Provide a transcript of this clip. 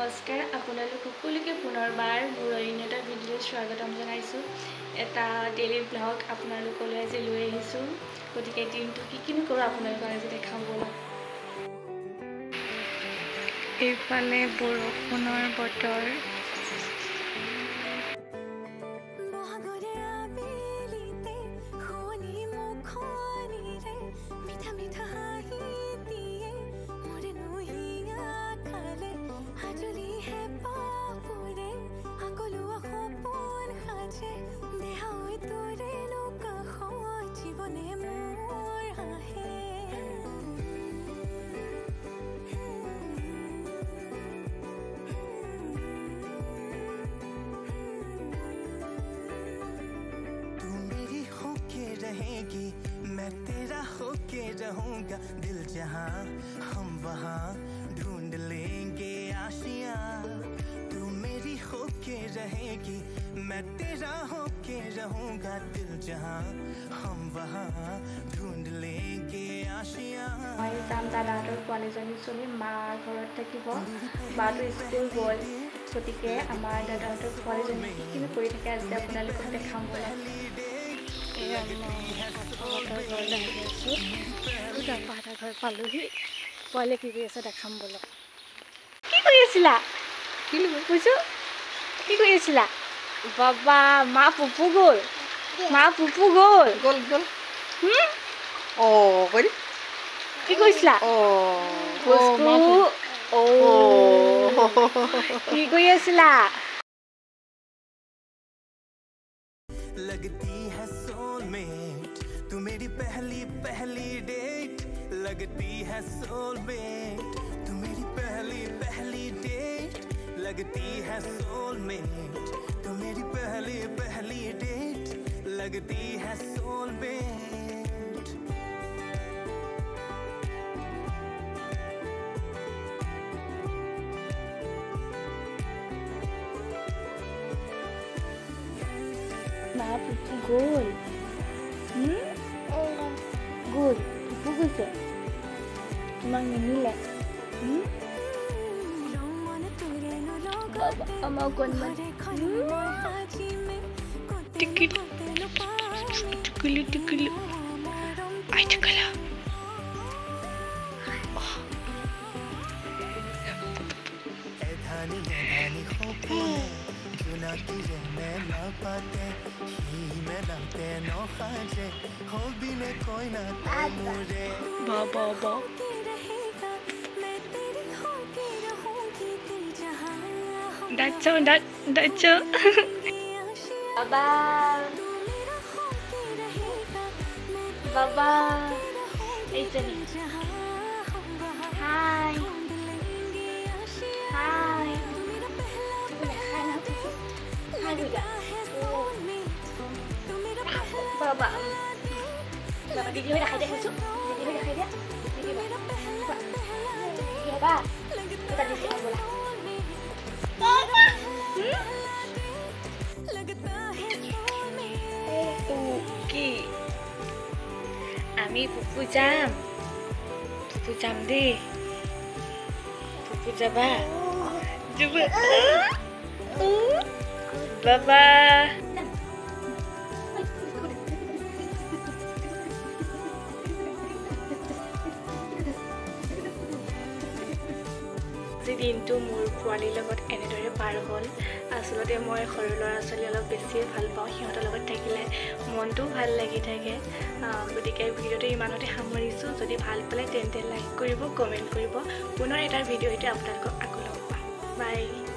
নমস্কাৰ আপোনালোক সকলোকে পুনৰবাৰ মোৰ অন্য এটা ভিডিঅ'ত স্বাগতম জনাইছোঁ এটা ডেইলি ব্লগ আপোনালোকলৈ আজি লৈ আহিছোঁ গতিকে দিনটো কিনো কৰোঁ আপোনালোকক আজি দেখাম বলক এইফালে বৰষুণৰ বতৰ रहेगी मैं तेरा होके रहूंगा दिल जहां हम वहां ढूंढ लेंगे आशियां तू मेरी होके रहेगी मैं तेरा होके रहूंगा दिल जहां हम वहां ढूंढ लेंगे आशियां মই যাম দাদাহঁতৰ পোৱালীজনী চলি মাৰ ঘৰত থাকিব বাটো স্কুল গ'ল গতিকে আমাৰ দাদাহঁতৰ পোৱালীজনী কিনো কৰি থাকে আজি আপোনালোকক দেখাম বলক ঘৰ পালোহি পোৱালি কি কৰি আছে দেখাম বলক কি কৰি আছিলা বুজো কি কৰি আছিলা বাবা মা পুপু গ'ল গ'ল কি কৰিছিলা কি কৰি আছিলা लगती है सोलमेट तू मेरी पहली डेट लगती है सोलमेट तू मेरी पहली डेट लगती है सोलमेट तू मेरी पहली डेट लगती है सोलमेट মা পুপু গ'ল পুপু গৈছে তোমাক নিনিলে আমাৰ অকণমান টিকিলো আই থাকালা पाते ही में रहते नो खाजे हो बिने कोई ना मुझे बाबा दाचो बाबा এইজনী হাই Bapak di dia dah ada masuk. Di dia dah ada. Ya, Pak. Kita di sini bola. Papa. Okey. Ami pupu jam deh. Pupu jaba. Coba. Baba. দিনটো মোৰ পোৱালীৰ লগত এনেদৰে পাৰ হ'ল আচলতে মই সৰু ল'ৰা ছোৱালী অলপ বেছিয়ে ভাল পাওঁ সিহঁতৰ লগত থাকিলে মনটো ভাল লাগি থাকে গতিকে ভিডিঅ'টো ইমানতে সামৰিছোঁ যদি ভাল পালে তেন্তে লাইক কৰিব কমেণ্ট কৰিব পুনৰ এটা ভিডিঅ'তে আপোনালোকক আকৌ লগ পাম বাই